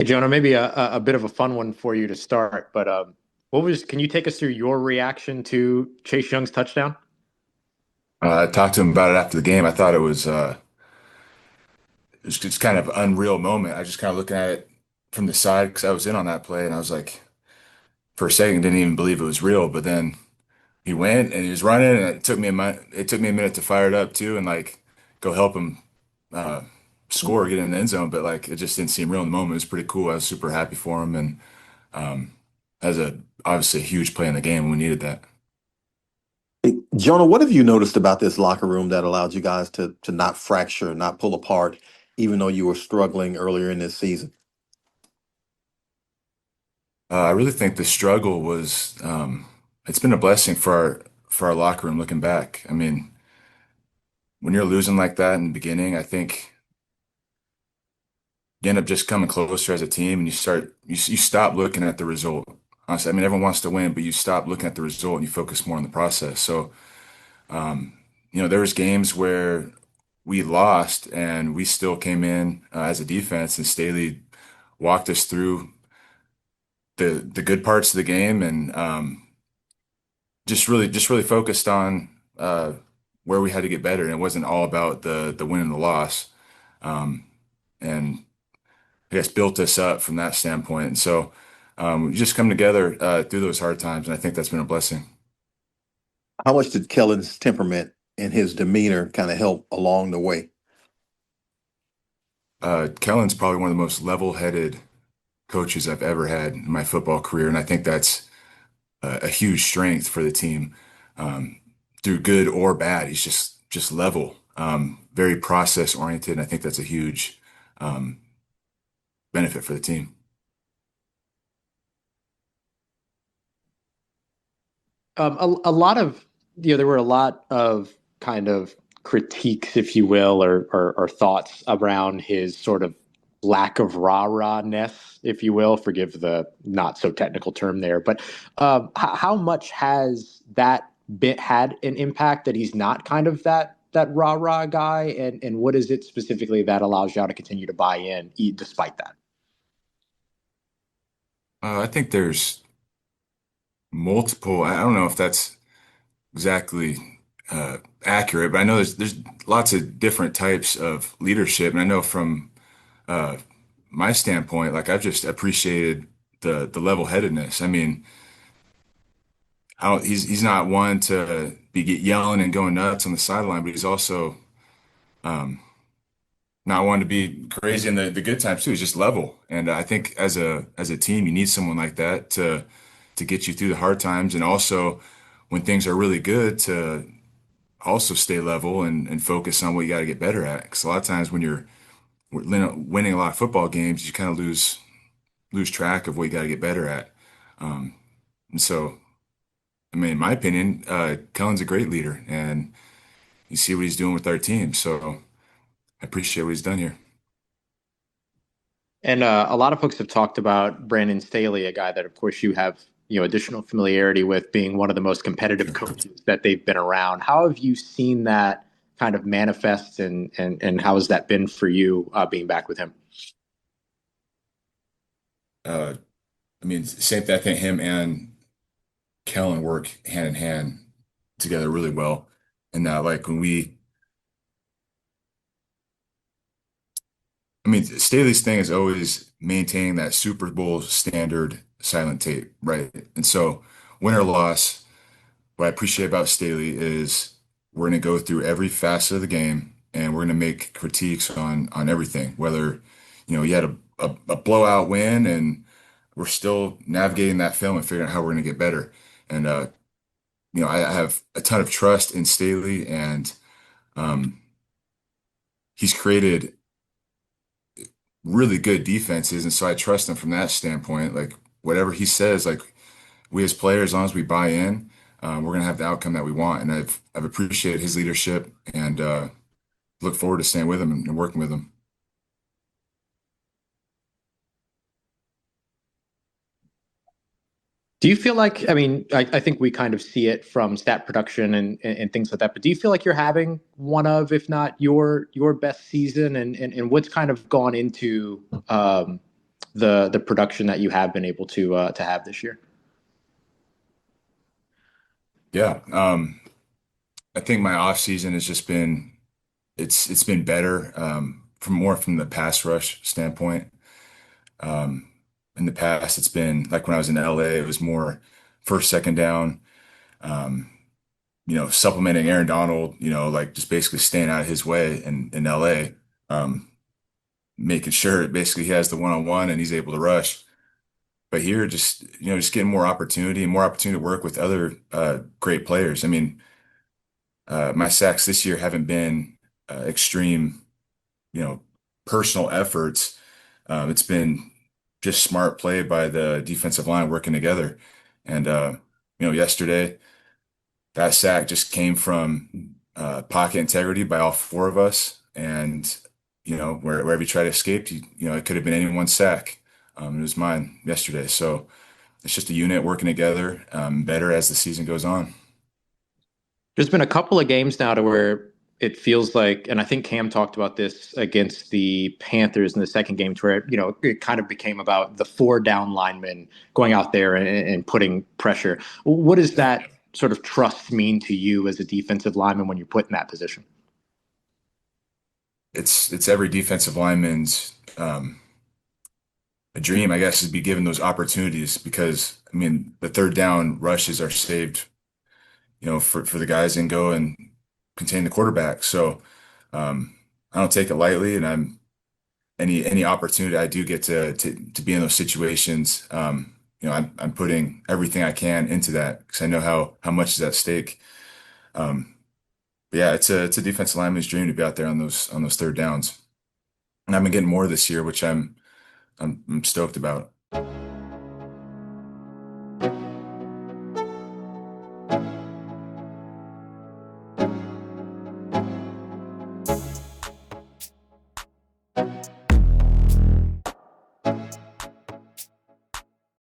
Hey, Jonah, maybe a bit of a fun one for you to start, but can you take us through your reaction to Chase Young's touchdown? I talked to him about it after the game. I thought it was just kind of unreal moment. I just kind of looking at it from the side because I was in on that play, and I was like, for a second, didn't even believe it was real. But then he went and he was running, and it took me a minute to fire it up too, and like go help him uh, score, get in the end zone. But like it just didn't seem real in the moment. It was pretty cool. I was super happy for him, and um, as a obviously a huge play in the game, we needed that. Hey, Jonah, what have you noticed about this locker room that allowed you guys to not fracture, not pull apart, even though you were struggling earlier in this season? I really think the struggle was it's been a blessing for our locker room looking back. I mean, when you're losing like that in the beginning, I think you end up just coming closer as a team and you stop looking at the result. Honestly, I mean, everyone wants to win, but you stop looking at the result and you focus more on the process. So, um, there was games where we lost and we still came in as a defense, and Staley walked us through the good parts of the game, and just really focused on where we had to get better, and it wasn't all about the win and the loss. Um, and I guess built us up from that standpoint. And so we just come together through those hard times, and I think that's been a blessing. How much did Kellen's temperament and his demeanor kind of help along the way? Kellen's probably one of the most level-headed coaches I've ever had in my football career, and I think that's a huge strength for the team. Um, Through good or bad, he's just level, very process oriented, and I think that's a huge um, benefit for the team. A lot of there were a lot of kind of critiques, if you will, or thoughts around his sort of lack of rah-rahness, if you will. Forgive the not so technical term there, but how much has that bit had an impact that he's not kind of that rah-rah guy, and what is it specifically that allows y'all to continue to buy in despite that? I think there's multiple. I don't know if that's exactly accurate, but I know there's lots of different types of leadership, and I know from uh, my standpoint, like I've just appreciated the level-headedness. I mean, he's not one to be get yelling and going nuts on the sideline, but he's also um, not one to be crazy in the good times too. He's just level, and I think as a team, you need someone like that to get you through the hard times, and also when things are really good to also stay level and focus on what you got to get better at. Because a lot of times when you're winning a lot of football games, you kind of lose track of what you got to get better at. And so, I mean, in my opinion, Kellen's a great leader, and you see what he's doing with our team. So I appreciate what he's done here. And a lot of folks have talked about Brandon Staley, a guy that, of course, you have additional familiarity with, being one of the most competitive Sure. coaches that they've been around. How have you seen that kind of manifest, and how has that been for you being back with him? Uh, I mean, same thing. I think him and Kellen work hand in hand together really well. And like I mean, Staley's thing is always maintaining that Super Bowl standard silent tape, right? And so, win or loss, what I appreciate about Staley is we're going to go through every facet of the game and we're going to make critiques on everything. Whether, you had a blowout win and we're still navigating that film and figuring out how we're going to get better. And I have a ton of trust in Staley, and um, he's created really good defenses, and so I trust him from that standpoint. Like whatever he says, like we as players, as long as we buy in, we're gonna have the outcome that we want. And I've appreciated his leadership, and look forward to staying with him and working with him. Do you feel like, I mean, I think we kind of see it from stat production and things like that, but do you feel like you're having one of, if not your best season, and what's kind of gone into the production that you have been able to have this year? Yeah. I think my off season has just been it's been better from the pass rush standpoint. Um, in the past, it's been like when I was in LA, it was more first, second down, um, supplementing Aaron Donald, like just basically staying out of his way in LA, making sure basically he has the one-on-one and he's able to rush. But here, just getting more opportunity and more opportunity to work with other great players. I mean, my sacks this year haven't been extreme, you know, personal efforts. It's been just smart play by the defensive line working together. And yesterday that sack just came from pocket integrity by all four of us. And wherever you try to escape, it could have been anyone's sack. It was mine yesterday. So it's just a unit working together, better as the season goes on. There's been a couple of games now to where it feels like, and I think Cam talked about this against the Panthers in the second game, to where it kind of became about the four down linemen going out there and putting pressure. What does that sort of trust mean to you as a defensive lineman when you're put in that position? It's every defensive lineman's a dream, I guess, is be given those opportunities because I mean the third down rushes are saved, for the guys and go and contain the quarterback. So I don't take it lightly, and any opportunity I do get to be in those situations, I'm putting everything I can into that because I know how much is at stake. Um, but yeah, it's a defensive lineman's dream to be out there on those third downs, and I've been getting more this year, which I'm stoked about.